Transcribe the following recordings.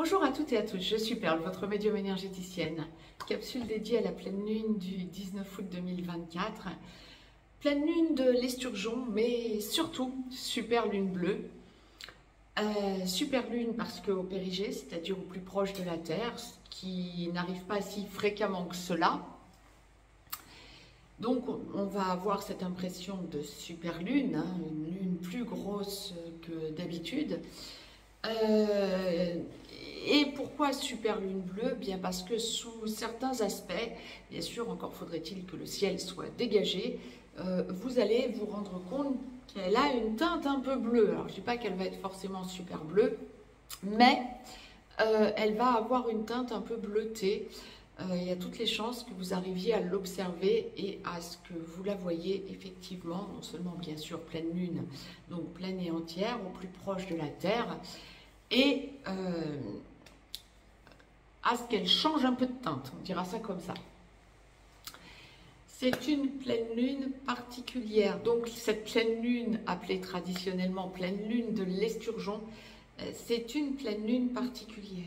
Bonjour à toutes et à tous, je suis Perle, votre médium énergéticienne. Capsule dédiée à la pleine lune du 19 août 2024. Pleine lune de l'Esturgeon, mais surtout super lune bleue. Super lune parce qu'au périgée, c'est-à-dire au plus proche de la Terre, ce qui n'arrive pas si fréquemment que cela. Donc on va avoir cette impression de super lune, hein, une lune plus grosse que d'habitude. Et pourquoi super lune bleue? Bien parce que sous certains aspects, bien sûr encore faudrait-il que le ciel soit dégagé, vous allez vous rendre compte qu'elle a une teinte un peu bleue. Alors je ne dis pas qu'elle va être forcément super bleue, mais elle va avoir une teinte un peu bleutée. Il y a toutes les chances que vous arriviez à l'observer et à ce que vous la voyez effectivement, non seulement bien sûr pleine lune, donc pleine et entière, au plus proche de la Terre, et à ce qu'elle change un peu de teinte, on dira ça comme ça. C'est une pleine lune particulière, donc cette pleine lune appelée traditionnellement pleine lune de l'Esturgeon, c'est une pleine lune particulière.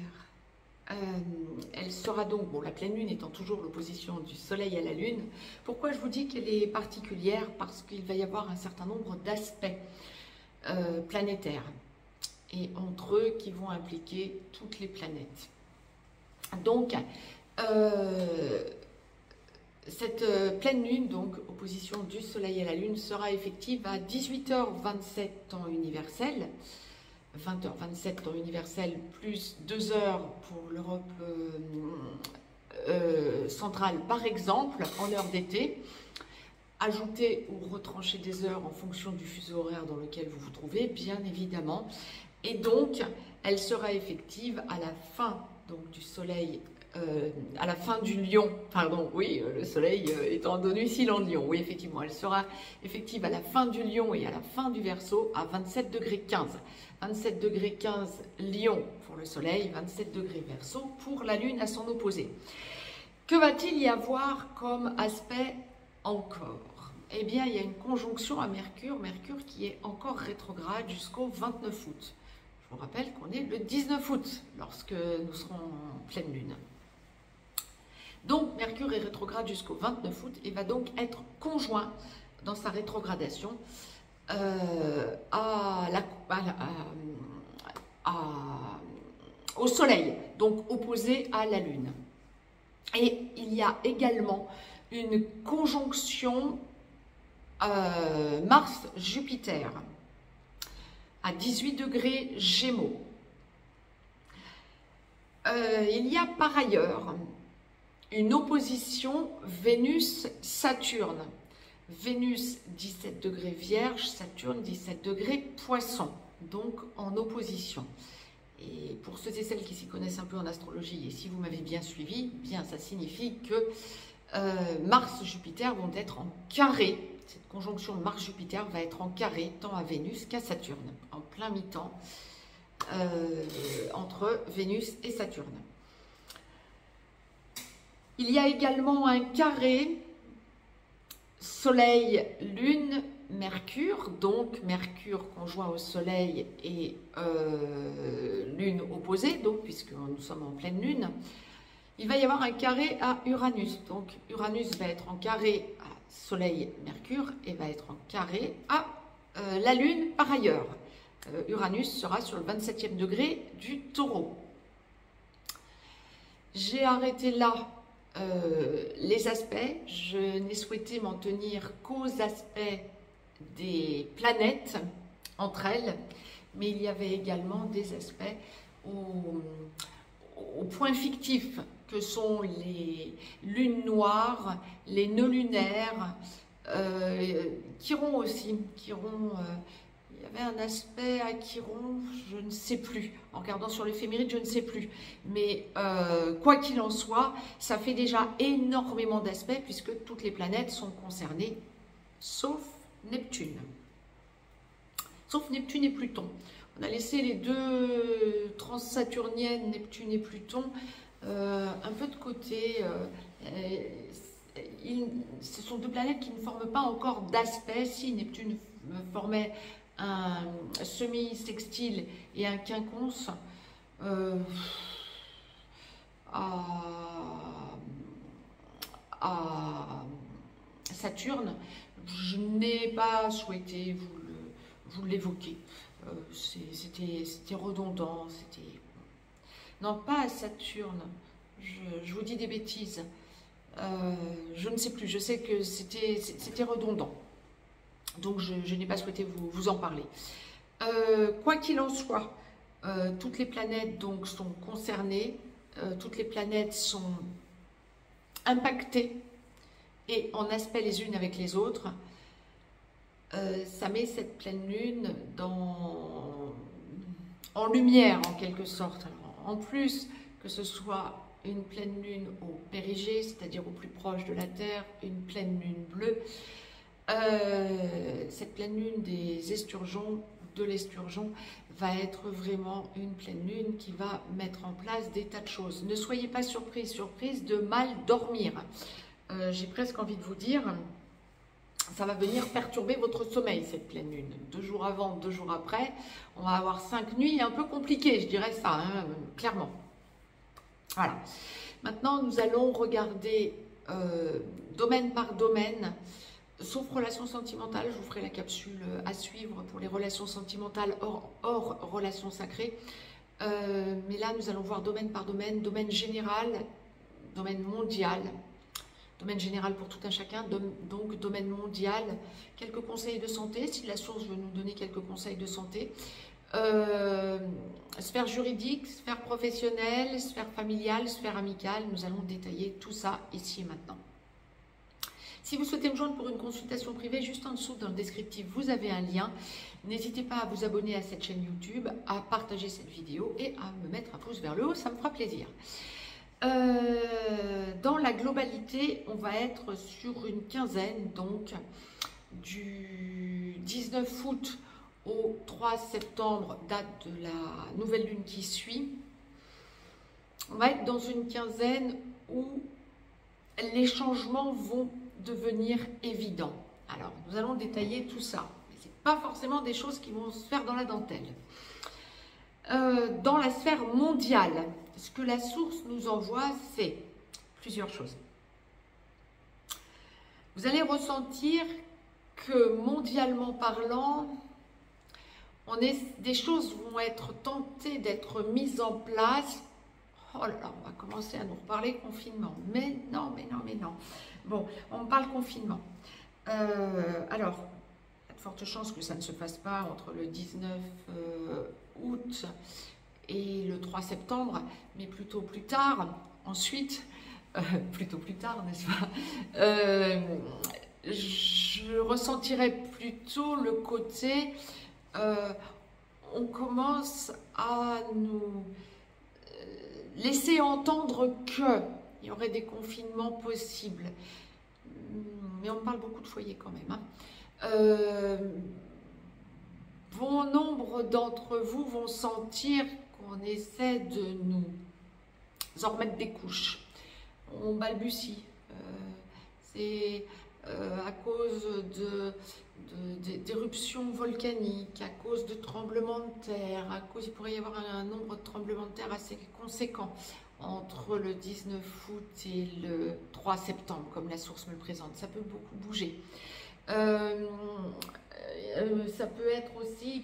Elle sera donc, bon, la pleine lune étant toujours l'opposition du soleil à la lune. Pourquoi je vous dis qu'elle est particulière? Parce qu'il va y avoir un certain nombre d'aspects planétaires et entre eux qui vont impliquer toutes les planètes. Donc cette pleine lune, donc opposition du soleil à la lune, sera effective à 18h27 temps universel, 20h27 temps universel, plus 2 heures pour l'Europe centrale par exemple, en heure d'été. Ajouter ou retrancher des heures en fonction du fuseau horaire dans lequel vous vous trouvez, bien évidemment. Et donc, elle sera effective à la fin donc, du soleil, à la fin du lion, pardon, oui, le soleil étant domicile en lion, oui, effectivement, elle sera effective à la fin du lion et à la fin du Verseau à 27 degrés 15. 27 degrés 15 lion pour le soleil, 27 degrés Verseau pour la lune à son opposé. Que va-t-il y avoir comme aspect encore? Eh bien, il y a une conjonction à Mercure, Mercure qui est encore rétrograde jusqu'au 29 août. Je vous rappelle qu'on est le 19 août lorsque nous serons en pleine lune. Donc, Mercure est rétrograde jusqu'au 29 août et va donc être conjoint dans sa rétrogradation au Soleil, donc opposé à la Lune. Et il y a également une conjonction Mars-Jupiter à 18 degrés Gémeaux. Il y a par ailleurs une opposition Vénus-Saturne. Vénus 17 degrés Vierge, Saturne 17 degrés Poisson, donc en opposition. Et pour ceux et celles qui s'y connaissent un peu en astrologie, et si vous m'avez bien suivi, bien ça signifie que Mars-Jupiter vont être en carré. Cette conjonction Mars-Jupiter va être en carré tant à Vénus qu'à Saturne, en plein mi-temps entre Vénus et Saturne. Il y a également un carré Soleil, Lune, Mercure, donc Mercure conjoint au Soleil et Lune opposée, donc puisque nous sommes en pleine Lune. Il va y avoir un carré à Uranus, donc Uranus va être en carré à Soleil, Mercure et va être en carré à la Lune par ailleurs. Uranus sera sur le 27e degré du Taureau. J'ai arrêté là les aspects. Je n'ai souhaité m'en tenir qu'aux aspects des planètes entre elles, mais il y avait également des aspects aux points fictifs que sont les lunes noires, les nœuds lunaires, Chiron aussi. Chiron, il y avait un aspect à Chiron, je ne sais plus, en regardant sur l'éphéméride, je ne sais plus, mais quoi qu'il en soit, ça fait déjà énormément d'aspects puisque toutes les planètes sont concernées, sauf Neptune. Sauf Neptune et Pluton. On a laissé les deux transsaturniennes, Neptune et Pluton, un peu de côté. Ce sont deux planètes qui ne forment pas encore d'aspect. Si Neptune formait un semi-sextile et un quinconce, Saturne, je n'ai pas souhaité vous l'évoquer. C'était redondant, c'était... Non, pas à Saturne, je vous dis des bêtises. Je ne sais plus, je sais que c'était redondant. Donc je n'ai pas souhaité vous en parler. Quoi qu'il en soit, toutes les planètes donc sont concernées, toutes les planètes sont impactées et en aspect les unes avec les autres. Ça met cette pleine lune en lumière en quelque sorte. Alors, en plus que ce soit une pleine lune au périgée, c'est-à-dire au plus proche de la Terre, une pleine lune bleue, cette pleine lune des esturgeons, de l'esturgeon, va être vraiment une pleine lune qui va mettre en place des tas de choses. Ne soyez pas surprise de mal dormir. J'ai presque envie de vous dire, ça va venir perturber votre sommeil, cette pleine lune. 2 jours avant, 2 jours après, on va avoir 5 nuits un peu compliquées, je dirais ça, hein, clairement. Voilà. Maintenant, nous allons regarder domaine par domaine, sauf relations sentimentales. Je vous ferai la capsule à suivre pour les relations sentimentales hors relations sacrées. Mais là, nous allons voir domaine par domaine, domaine général, domaine mondial. Domaine général pour tout un chacun, donc domaine mondial, quelques conseils de santé, si la source veut nous donner quelques conseils de santé, sphère juridique, sphère professionnelle, sphère familiale, sphère amicale, nous allons détailler tout ça ici et maintenant. Si vous souhaitez me joindre pour une consultation privée, juste en dessous dans le descriptif, vous avez un lien. N'hésitez pas à vous abonner à cette chaîne YouTube, à partager cette vidéo et à me mettre un pouce vers le haut, ça me fera plaisir. Dans la globalité, on va être sur une quinzaine, donc du 19 août au 3 septembre, date de la nouvelle lune qui suit. On va être dans une quinzaine où les changements vont devenir évidents. Alors, nous allons détailler tout ça. Mais ce n'est pas forcément des choses qui vont se faire dans la dentelle. Dans la sphère mondiale, ce que la source nous envoie, c'est plusieurs choses. Vous allez ressentir que mondialement parlant, des choses vont être tentées d'être mises en place. Oh là là, on va commencer à nous reparler confinement. Mais non, mais non, mais non. Bon, on parle confinement. Alors, il y a de fortes chances que ça ne se fasse pas entre le 19 août et le 3 septembre, mais plutôt plus tard. Ensuite, plutôt plus tard, n'est-ce pas, je ressentirais plutôt le côté, on commence à nous laisser entendre qu'il y aurait des confinements possibles. Mais on parle beaucoup de foyers quand même, hein. Bon nombre d'entre vous vont sentir qu'on essaie de nous en remettre des couches. On balbutie. C'est à cause d'éruptions volcaniques, à cause de tremblements de terre, il pourrait y avoir un nombre de tremblements de terre assez conséquent entre le 19 août et le 3 septembre, comme la source me le présente. Ça peut beaucoup bouger. Ça peut être aussi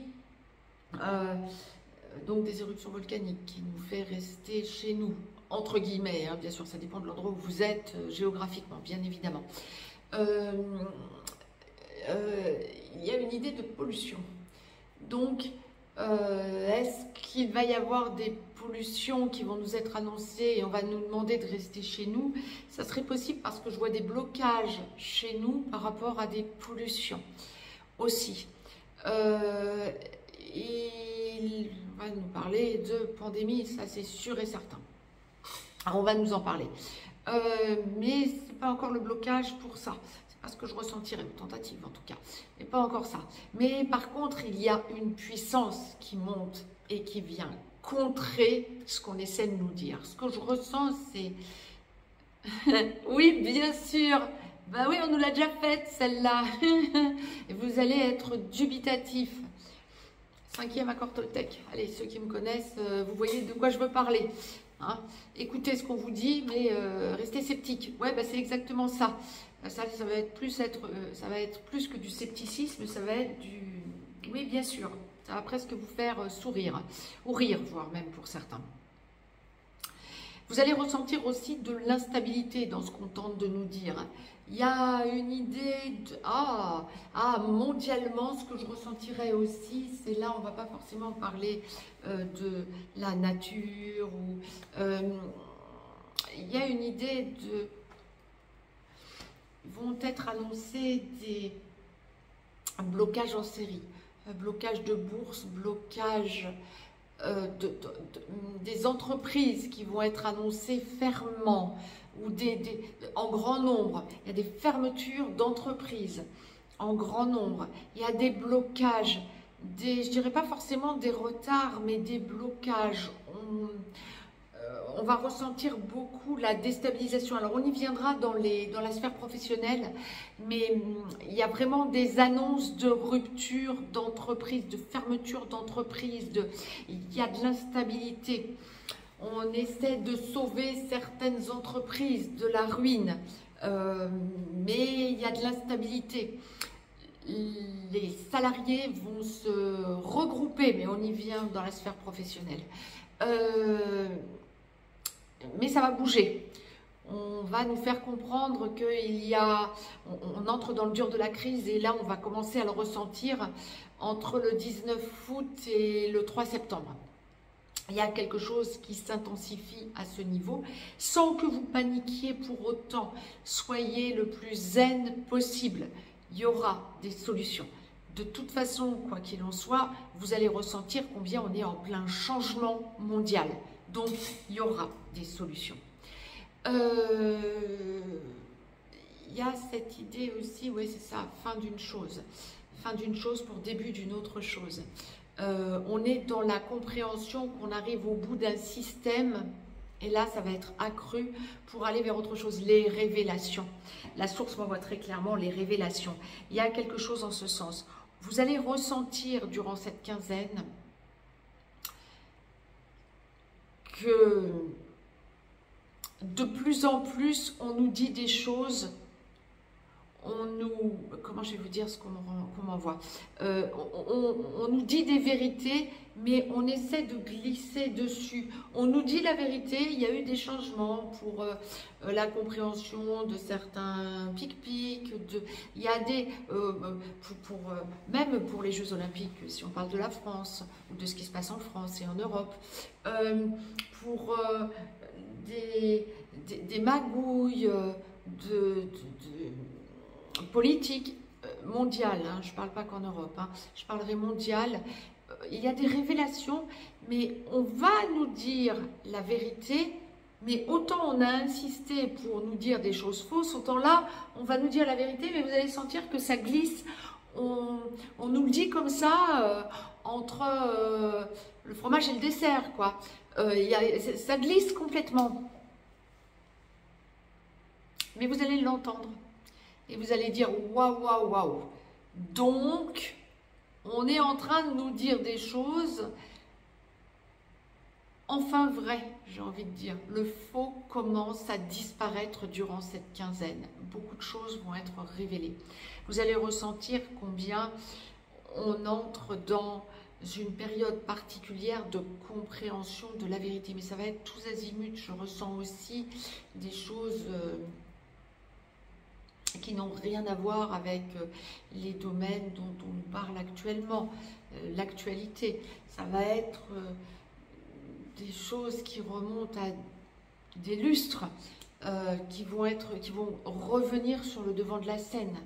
donc des éruptions volcaniques qui nous fait rester chez nous, entre guillemets, hein, bien sûr, ça dépend de l'endroit où vous êtes géographiquement, bien évidemment. Il y a une idée de pollution. Donc, est-ce qu'il va y avoir des pollutions qui vont nous être annoncées et on va nous demander de rester chez nous? Ça serait possible parce que je vois des blocages chez nous par rapport à des pollutions aussi. Il va nous parler de pandémie, ça c'est sûr et certain. Alors, on va nous en parler. Mais ce n'est pas encore le blocage pour ça. C'est pas ce que je ressentirais, une tentative en tout cas. Mais pas encore ça. Mais par contre, il y a une puissance qui monte et qui vient contrer ce qu'on essaie de nous dire. Ce que je ressens, c'est... Oui, bien sûr. Ben oui, on nous l'a déjà faite, celle-là. Et vous allez être dubitatif. 5e accord Toltec. Allez, ceux qui me connaissent, vous voyez de quoi je veux parler. Hein, écoutez ce qu'on vous dit, mais restez sceptique. Ouais, bah, c'est exactement ça. Ça va être plus que du scepticisme, ça va être du... Oui, bien sûr, ça va presque vous faire sourire, ou rire, voire même pour certains. Vous allez ressentir aussi de l'instabilité dans ce qu'on tente de nous dire. Il y a une idée de... mondialement, ce que je ressentirais aussi, c'est là, on ne va pas forcément parler de la nature, ou... il y a une idée de... Vont être annoncés des blocages en série, blocage de bourse, blocage des entreprises qui vont être annoncées fermement ou en grand nombre. Il y a des fermetures d'entreprises en grand nombre. Il y a des blocages, je dirais pas forcément des retards, mais des blocages. On va ressentir beaucoup la déstabilisation. Alors, on y viendra dans la sphère professionnelle, mais il y a vraiment des annonces de rupture d'entreprise, de fermeture d'entreprise, il y a de l'instabilité. On essaie de sauver certaines entreprises de la ruine, mais il y a de l'instabilité. Les salariés vont se regrouper, mais on y vient dans la sphère professionnelle. Mais ça va bouger. On va nous faire comprendre on entre dans le dur de la crise et là on va commencer à le ressentir entre le 19 août et le 3 septembre. Il y a quelque chose qui s'intensifie à ce niveau, sans que vous paniquiez pour autant. Soyez le plus zen possible. Il y aura des solutions. De toute façon, quoi qu'il en soit, vous allez ressentir combien on est en plein changement mondial. Donc, il y aura des solutions. Il y a cette idée aussi, oui c'est ça, fin d'une chose. Fin d'une chose pour début d'une autre chose. On est dans la compréhension qu'on arrive au bout d'un système et là, ça va être accru pour aller vers autre chose, les révélations. La source m'envoie très clairement les révélations. Il y a quelque chose en ce sens. Vous allez ressentir durant cette quinzaine que de plus en plus, on nous dit des choses, comment je vais vous dire ce qu'on m'envoie, on nous dit des vérités, mais on essaie de glisser dessus. On nous dit la vérité, il y a eu des changements pour la compréhension de certains pic-pic, il y a des, même pour les Jeux Olympiques, si on parle de la France, ou de ce qui se passe en France et en Europe, pour des magouilles politiques mondiales, hein, je ne parle pas qu'en Europe, hein, je parlerai mondial. Il y a des révélations, mais on va nous dire la vérité, mais autant on a insisté pour nous dire des choses fausses, autant là, on va nous dire la vérité, mais vous allez sentir que ça glisse. On nous le dit comme ça, entre le fromage et le dessert, quoi. Ça glisse complètement. Mais vous allez l'entendre. Et vous allez dire, waouh, waouh, waouh. Donc, on est en train de nous dire des choses enfin vraies, j'ai envie de dire. Le faux commence à disparaître durant cette quinzaine. Beaucoup de choses vont être révélées. Vous allez ressentir combien on entre dans une période particulière de compréhension de la vérité. Mais ça va être tous azimuts. Je ressens aussi des choses qui n'ont rien à voir avec les domaines dont on nous parle actuellement, l'actualité. Ça va être des choses qui remontent à des lustres, qui vont revenir sur le devant de la scène.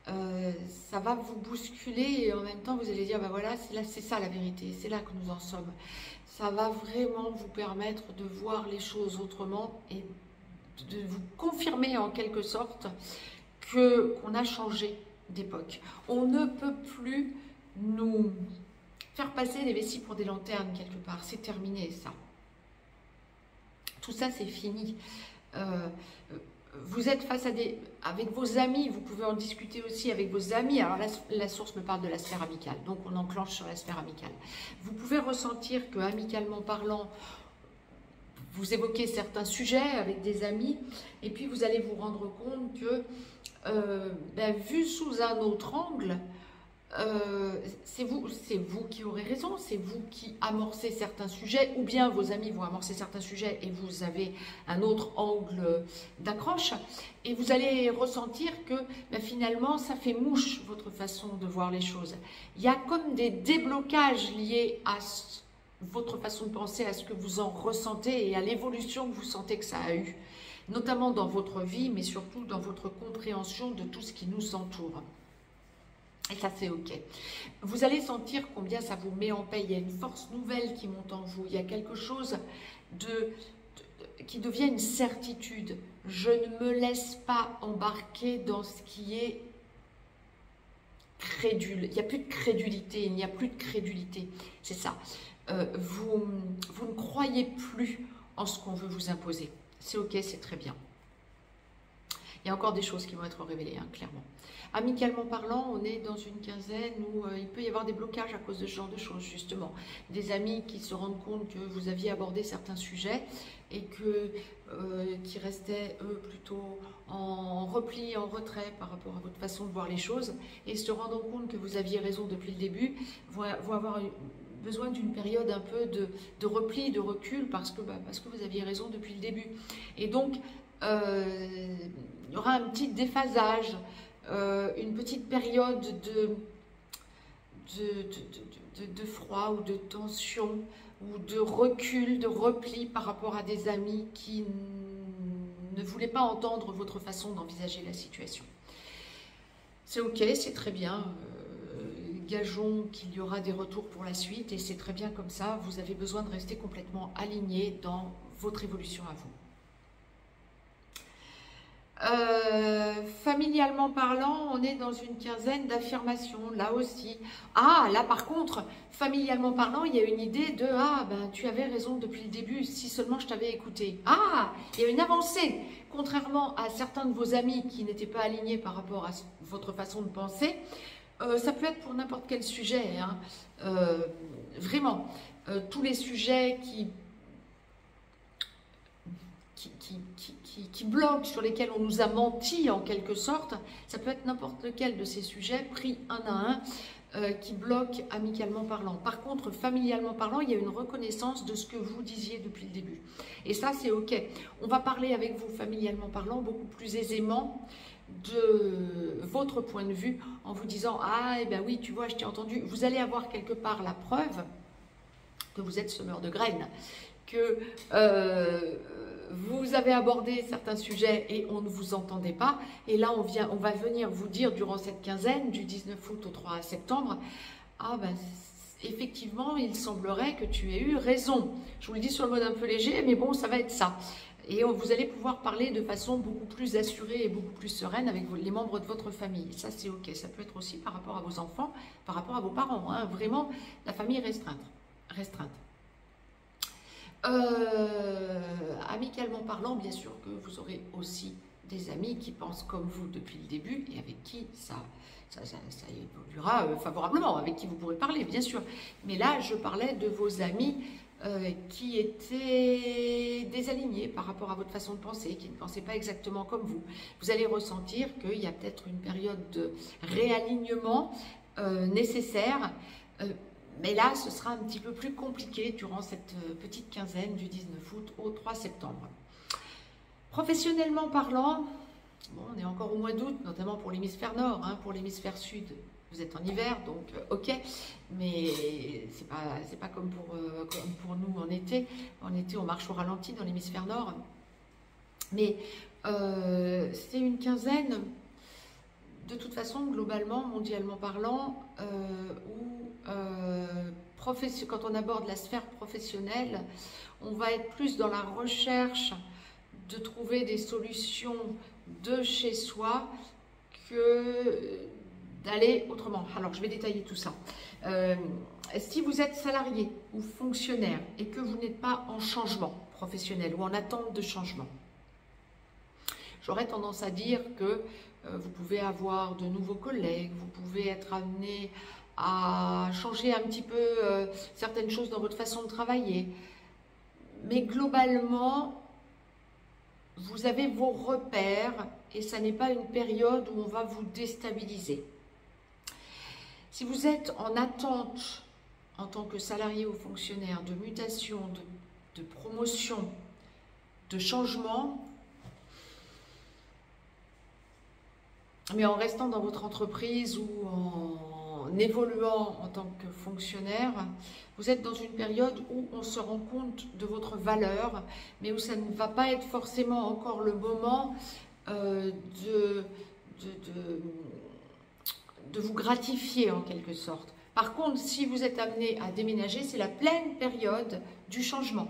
Ça va vous bousculer et en même temps vous allez dire, ben voilà, c'est ça la vérité, c'est là que nous en sommes. Ça va vraiment vous permettre de voir les choses autrement et de vous confirmer en quelque sorte qu'on a changé d'époque. On ne peut plus nous faire passer les vessies pour des lanternes quelque part. C'est terminé ça. Tout ça c'est fini. Vous êtes face à avec vos amis, vous pouvez en discuter aussi avec vos amis. Alors la source me parle de la sphère amicale, donc on enclenche sur la sphère amicale. Vous pouvez ressentir que amicalement parlant, vous évoquez certains sujets avec des amis et puis vous allez vous rendre compte que vu sous un autre angle, c'est vous qui aurez raison, c'est vous qui amorcez certains sujets, ou bien vos amis vont amorcer certains sujets et vous avez un autre angle d'accroche, et vous allez ressentir que finalement ça fait mouche votre façon de voir les choses. Il y a comme des déblocages liés à votre façon de penser, à ce que vous en ressentez et à l'évolution que vous sentez que ça a eu, notamment dans votre vie, mais surtout dans votre compréhension de tout ce qui nous entoure. Et ça, c'est OK. Vous allez sentir combien ça vous met en paix. Il y a une force nouvelle qui monte en vous. Il y a quelque chose qui devient une certitude. Je ne me laisse pas embarquer dans ce qui est crédule. Il n'y a plus de crédulité. Il n'y a plus de crédulité. C'est ça. Vous ne croyez plus en ce qu'on veut vous imposer. C'est OK, c'est très bien. Il y a encore des choses qui vont être révélées, hein, clairement. Amicalement parlant, on est dans une quinzaine où il peut y avoir des blocages à cause de ce genre de choses, justement. Des amis qui se rendent compte que vous aviez abordé certains sujets et qui restaient, eux, plutôt en repli, en retrait par rapport à votre façon de voir les choses, et se rendant compte que vous aviez raison depuis le début, vont avoir besoin d'une période un peu de repli, de recul, parce que vous aviez raison depuis le début. Et donc, il y aura un petit déphasage, une petite période de froid ou de tension ou de recul, de repli par rapport à des amis qui ne voulaient pas entendre votre façon d'envisager la situation. C'est OK, c'est très bien. Gageons qu'il y aura des retours pour la suite et c'est très bien comme ça. Vous avez besoin de rester complètement aligné dans votre évolution à vous. Familialement parlant, on est dans une quinzaine d'affirmations, là aussi. Ah, là par contre, familialement parlant, il y a une idée de « Ah, tu avais raison depuis le début, si seulement je t'avais écouté. » Ah, il y a une avancée. Contrairement à certains de vos amis qui n'étaient pas alignés par rapport à votre façon de penser, ça peut être pour n'importe quel sujet, hein. Vraiment, tous les sujets qui bloquent, sur lesquels on nous a menti en quelque sorte, ça peut être n'importe lequel de ces sujets pris un à un qui bloquent amicalement parlant. Par contre, familialement parlant, il y a une reconnaissance de ce que vous disiez depuis le début. Et ça, c'est OK. On va parler avec vous familialement parlant beaucoup plus aisément de votre point de vue en vous disant « Ah, eh bien oui, tu vois, je t'ai entendu ». Vous allez avoir quelque part la preuve que vous êtes semeur de graines, que vous avez abordé certains sujets et on ne vous entendait pas. Et là, on va venir vous dire durant cette quinzaine, du 19 août au 3 septembre, « Ah ben, effectivement, il semblerait que tu aies eu raison. » Je vous le dis sur le mode un peu léger, mais bon, ça va être ça. Et vous allez pouvoir parler de façon beaucoup plus assurée et beaucoup plus sereine avec les membres de votre famille. Ça, c'est OK. Ça peut être aussi par rapport à vos enfants, par rapport à vos parents, hein. Vraiment, la famille restreinte. Amicalement parlant, bien sûr que vous aurez aussi des amis qui pensent comme vous depuis le début et avec qui ça évoluera favorablement, avec qui vous pourrez parler, bien sûr. Mais là, je parlais de vos amis qui étaient désalignés par rapport à votre façon de penser, qui ne pensaient pas exactement comme vous. Vous allez ressentir qu'il y a peut-être une période de réalignement nécessaire, mais là, ce sera un petit peu plus compliqué durant cette petite quinzaine du 19 août au 3 septembre. Professionnellement parlant, bon, on est encore au mois d'août, notamment pour l'hémisphère nord, hein, pour l'hémisphère sud. Vous êtes en hiver, donc OK, mais c'est pas comme pour nous en été. En été, on marche au ralenti dans l'hémisphère nord. Mais c'est une quinzaine, de toute façon, globalement, mondialement parlant, où quand on aborde la sphère professionnelle, on va être plus dans la recherche de trouver des solutions de chez soi que d'aller autrement. Alors, je vais détailler tout ça. Si vous êtes salarié ou fonctionnaire et que vous n'êtes pas en changement professionnel ou en attente de changement, j'aurais tendance à dire que vous pouvez avoir de nouveaux collègues, vous pouvez être amené à changer un petit peu certaines choses dans votre façon de travailler. Mais globalement, vous avez vos repères et ça n'est pas une période où on va vous déstabiliser. Si vous êtes en attente en tant que salarié ou fonctionnaire de mutation, de promotion, de changement, mais en restant dans votre entreprise ou en évoluant en tant que fonctionnaire, vous êtes dans une période où on se rend compte de votre valeur, mais où ça ne va pas être forcément encore le moment de vous gratifier en quelque sorte. Par contre, si vous êtes amené à déménager, c'est la pleine période du changement.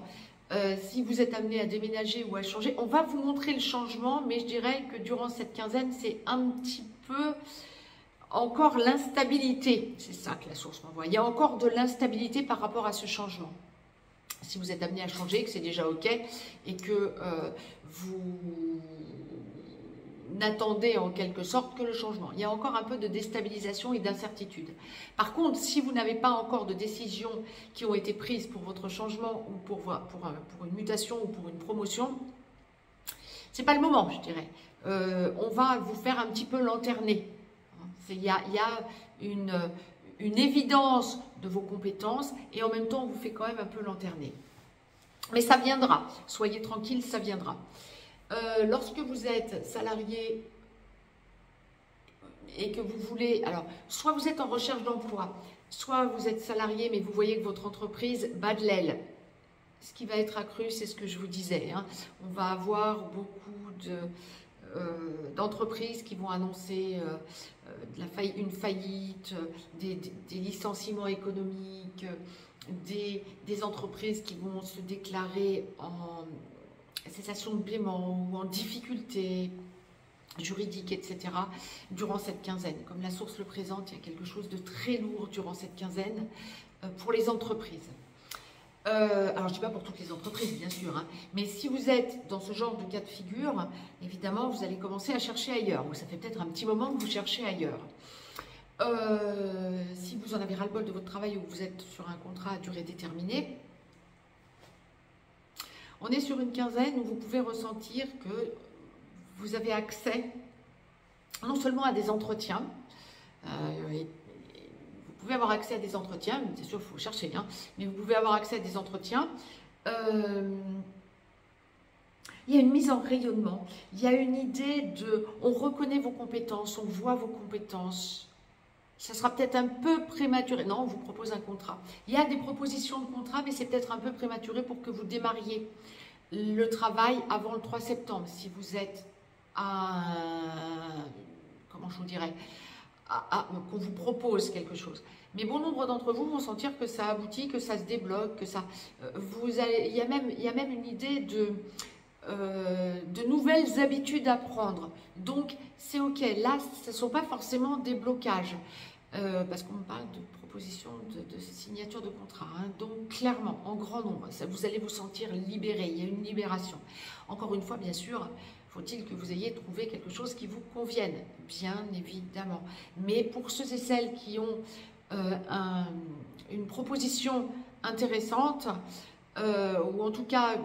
Si vous êtes amené à déménager ou à changer, on va vous montrer le changement, mais je dirais que durant cette quinzaine, c'est un petit peu encore l'instabilité. C'est ça que la source m'envoie. Il y a encore de l'instabilité par rapport à ce changement. Si vous êtes amené à changer, que c'est déjà OK et que vous n'attendez en quelque sorte que le changement. Il y a encore un peu de déstabilisation et d'incertitude. Par contre, si vous n'avez pas encore de décisions qui ont été prises pour votre changement ou pour une mutation ou pour une promotion, c'est pas le moment, je dirais. On va vous faire un petit peu lanterner. Il y a une évidence de vos compétences et en même temps, on vous fait quand même un peu lanterner. Mais ça viendra. Soyez tranquille, ça viendra. Lorsque vous êtes salarié et que vous voulez, alors soit vous êtes en recherche d'emploi, soit vous êtes salarié mais vous voyez que votre entreprise bat de l'aile. Ce qui va être accru, c'est ce que je vous disais, hein. On va avoir beaucoup d'entreprises qui vont annoncer une faillite, des licenciements économiques, des entreprises qui vont se déclarer en cessation de paiement ou en difficulté juridique, etc. durant cette quinzaine. Comme la source le présente, il y a quelque chose de très lourd durant cette quinzaine pour les entreprises. Alors, je ne dis pas pour toutes les entreprises, bien sûr, hein, mais si vous êtes dans ce genre de cas de figure, évidemment, vous allez commencer à chercher ailleurs. Ou ça fait peut-être un petit moment que vous cherchez ailleurs. Si vous en avez ras-le-bol de votre travail ou que vous êtes sur un contrat à durée déterminée, on est sur une quinzaine où vous pouvez ressentir que vous avez accès non seulement à des entretiens, vous pouvez avoir accès à des entretiens, c'est sûr, il faut chercher, hein, mais vous pouvez avoir accès à des entretiens. Il y a une mise en rayonnement, il y a une idée de, on reconnaît vos compétences, on voit vos compétences. Ça sera peut-être un peu prématuré. Non, on vous propose un contrat. Il y a des propositions de contrat, mais c'est peut-être un peu prématuré pour que vous démarriez le travail avant le 3 septembre. Si vous êtes comment je vous dirais, qu'on vous propose quelque chose. Mais bon nombre d'entre vous vont sentir que ça aboutit, que ça se débloque, que ça... il y a même une idée de nouvelles habitudes à prendre. Donc, c'est OK. Là, ce ne sont pas forcément des blocages. Parce qu'on parle de proposition de signature de contrat. Hein. Donc, clairement, en grand nombre, vous allez vous sentir libéré. Il y a une libération. Encore une fois, bien sûr, faut-il que vous ayez trouvé quelque chose qui vous convienne. Bien évidemment. Mais pour ceux et celles qui ont une proposition intéressante, ou en tout cas...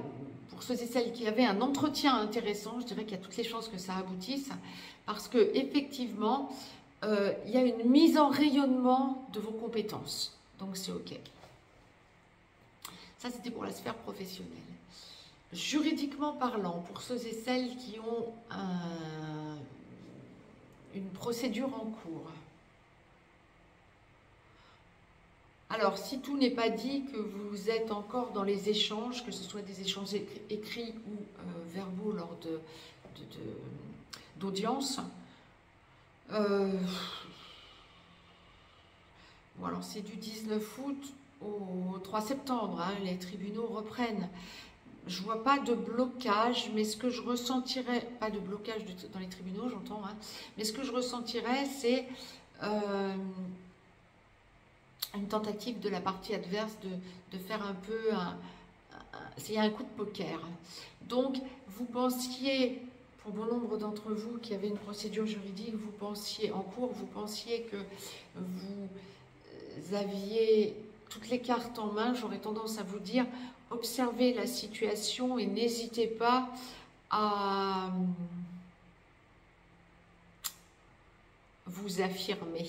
Pour ceux et celles qui avaient un entretien intéressant, je dirais qu'il y a toutes les chances que ça aboutisse, parce que effectivement, il y a une mise en rayonnement de vos compétences. Donc c'est OK. Ça, c'était pour la sphère professionnelle. Juridiquement parlant, pour ceux et celles qui ont une procédure en cours. Alors, si tout n'est pas dit, que vous êtes encore dans les échanges, que ce soit des échanges écrits ou verbaux lors d'audience, bon, alors c'est du 19 août au 3 septembre, hein, les tribunaux reprennent. Je ne vois pas de blocage, mais ce que je ressentirais, pas de blocage dans les tribunaux, j'entends, hein, mais ce que je ressentirais, c'est... une tentative de la partie adverse de faire un peu c'est un coup de poker. Donc, vous pensiez, pour bon nombre d'entre vous qui avaient une procédure juridique, vous pensiez en cours, vous pensiez que vous aviez toutes les cartes en main. J'aurais tendance à vous dire, observez la situation et n'hésitez pas à vous affirmer,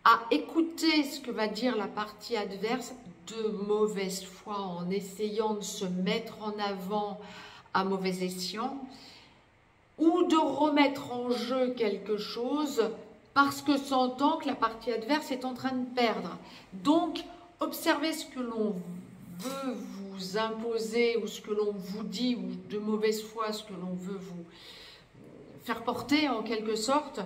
à écouter ce que va dire la partie adverse de mauvaise foi, en essayant de se mettre en avant à mauvais escient, ou de remettre en jeu quelque chose parce que sentant que la partie adverse est en train de perdre. Donc, observez ce que l'on veut vous imposer ou ce que l'on vous dit, ou de mauvaise foi, ce que l'on veut vous faire porter en quelque sorte.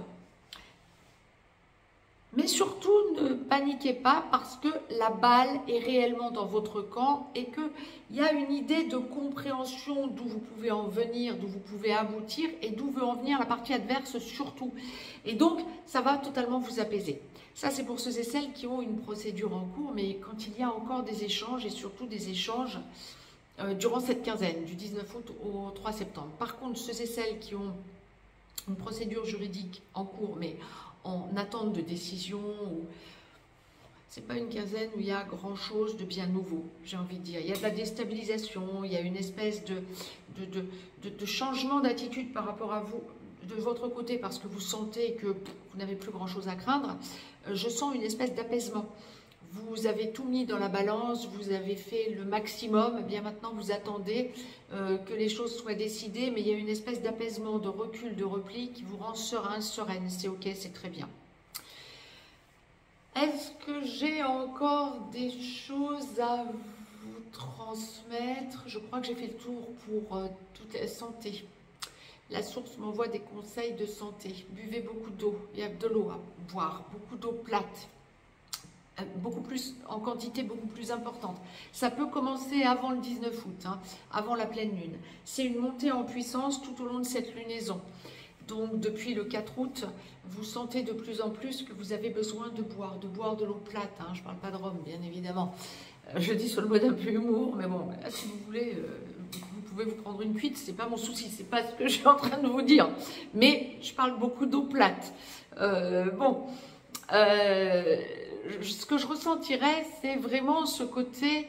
Mais surtout, ne paniquez pas parce que la balle est réellement dans votre camp et qu'il y a une idée de compréhension d'où vous pouvez en venir, d'où vous pouvez aboutir et d'où veut en venir la partie adverse surtout. Et donc, ça va totalement vous apaiser. Ça, c'est pour ceux et celles qui ont une procédure en cours, mais quand il y a encore des échanges et surtout des échanges durant cette quinzaine, du 19 août au 3 septembre. Par contre, ceux et celles qui ont une procédure juridique en cours, mais en attente de décision, c'est pas une quinzaine où il y a grand chose de bien nouveau, j'ai envie de dire. Il y a de la déstabilisation, il y a une espèce de changement d'attitude par rapport à vous, de votre côté, parce que vous sentez que vous n'avez plus grand chose à craindre. Je sens une espèce d'apaisement. Vous avez tout mis dans la balance, vous avez fait le maximum, et bien maintenant vous attendez que les choses soient décidées, mais il y a une espèce d'apaisement, de recul, de repli qui vous rend serein, sereine. C'est ok, c'est très bien. Est-ce que j'ai encore des choses à vous transmettre? Je crois que j'ai fait le tour pour toute la santé. La source m'envoie des conseils de santé. Buvez beaucoup d'eau, il y a de l'eau à boire, beaucoup d'eau plate. Beaucoup plus, en quantité beaucoup plus importante. Ça peut commencer avant le 19 août, hein, avant la pleine lune. C'est une montée en puissance tout au long de cette lunaison. Donc depuis le 4 août, vous sentez de plus en plus que vous avez besoin de boire de l'eau plate. Hein, je ne parle pas de rhum, bien évidemment. Je dis sur le mode un peu humour, mais bon, si vous voulez, vous pouvez vous prendre une cuite, c'est pas mon souci, c'est pas ce que je suis en train de vous dire. Mais je parle beaucoup d'eau plate. Ce que je ressentirais, c'est vraiment ce côté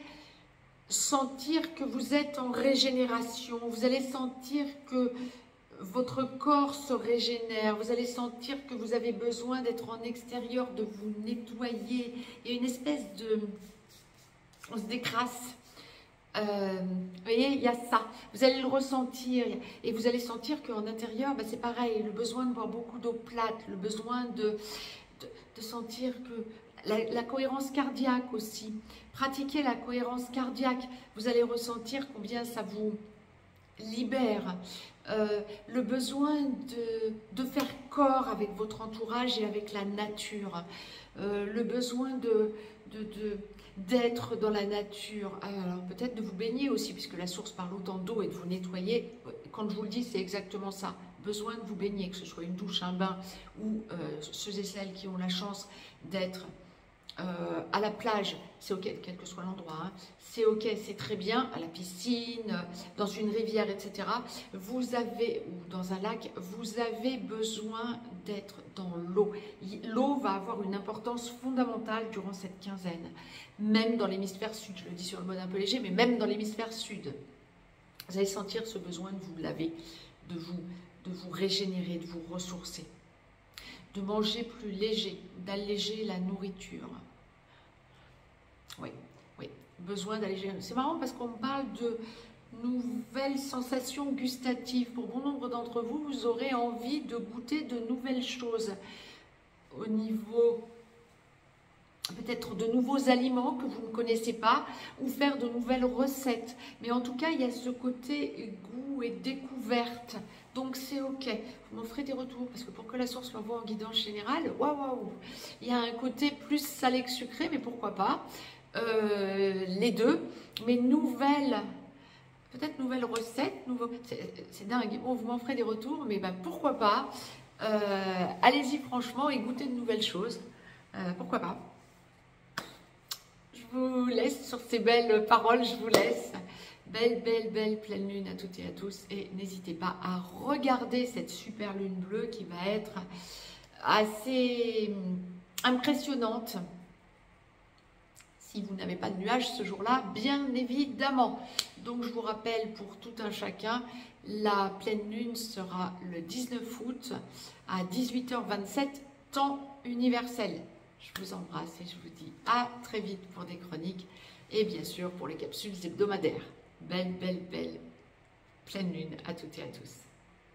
sentir que vous êtes en régénération. Vous allez sentir que votre corps se régénère. Vous allez sentir que vous avez besoin d'être en extérieur, de vous nettoyer. Il y a une espèce de... on se décrasse. Vous voyez, il y a ça. Vous allez le ressentir. Et vous allez sentir qu'en intérieur, c'est pareil. Le besoin de boire beaucoup d'eau plate. Le besoin de sentir que... La cohérence cardiaque aussi. Pratiquez la cohérence cardiaque. Vous allez ressentir combien ça vous libère. Le besoin de faire corps avec votre entourage et avec la nature. Le besoin d'être dans la nature. Alors peut-être de vous baigner aussi, puisque la source parle autant d'eau et de vous nettoyer. Quand je vous le dis, c'est exactement ça. Besoin de vous baigner, que ce soit une douche, un bain, ou ceux et celles qui ont la chance d'être à la plage, c'est ok, quel que soit l'endroit, hein. C'est ok, c'est très bien, à la piscine, dans une rivière, etc. Vous avez, ou dans un lac, vous avez besoin d'être dans l'eau. L'eau va avoir une importance fondamentale durant cette quinzaine, même dans l'hémisphère sud, je le dis sur le mode un peu léger, mais même dans l'hémisphère sud. Vous allez sentir ce besoin de vous laver, de vous régénérer, de vous ressourcer, de manger plus léger, d'alléger la nourriture. Oui, oui, besoin d'alléger. C'est marrant parce qu'on parle de nouvelles sensations gustatives. Pour bon nombre d'entre vous, vous aurez envie de goûter de nouvelles choses au niveau peut-être de nouveaux aliments que vous ne connaissez pas ou faire de nouvelles recettes. Mais en tout cas, il y a ce côté goût et découverte. Donc c'est ok, vous m'en ferez des retours parce que pour que la source l'envoie en guidance générale, waouh, il y a un côté plus salé que sucré, mais pourquoi pas les deux. Mais peut-être nouvelles recettes, c'est dingue, bon, vous m'en ferez des retours, mais pourquoi pas, allez-y franchement et goûtez de nouvelles choses, pourquoi pas. Je vous laisse sur ces belles paroles, je vous laisse. Belle pleine lune à toutes et à tous. Et n'hésitez pas à regarder cette super lune bleue qui va être assez impressionnante. si vous n'avez pas de nuages ce jour-là, bien évidemment. Donc je vous rappelle pour tout un chacun, la pleine lune sera le 19 août à 18h27, temps universel. Je vous embrasse et je vous dis à très vite pour des chroniques et bien sûr pour les capsules hebdomadaires. Belle pleine lune à toutes et à tous.